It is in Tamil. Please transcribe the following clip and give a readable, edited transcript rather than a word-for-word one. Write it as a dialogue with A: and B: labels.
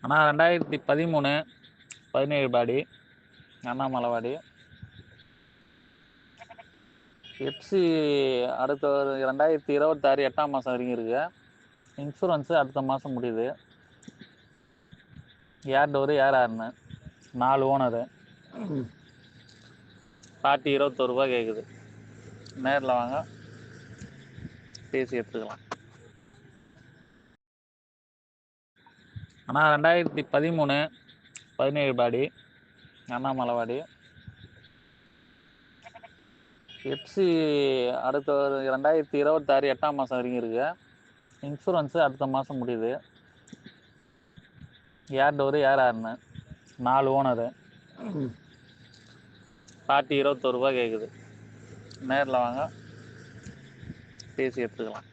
A: ஆனால் 2013 17 பாடி அண்ணாமலைவாடி. எஃப்சி அடுத்த ஒரு 2026 8ஆம் மாதம் வரைக்கும் இருக்கு. இன்சூரன்ஸு அடுத்த மாதம் முடியுது. ஏர் டோரு ஏர் ஆர்னு 4 ஓனரு. பாட்டி 21 ரூபா கேட்குது. நேரில் வாங்க பேசி எடுத்துக்கலாம். ஆனால் 2013 17 பாடி அண்ணாமலைவாடி. எஃப்சி அடுத்த ஒரு 2026 8ஆம் மாதம் வரைக்கும் இருக்கு. இன்சூரன்ஸு அடுத்த மாதம் முடியுது. ஏர் டோரு ஏர் ஆர்னு 4 ஓனரு. பாட்டி 21 ரூபா கேட்குது. நேரில் வாங்க பேசி எடுத்துக்கலாம்.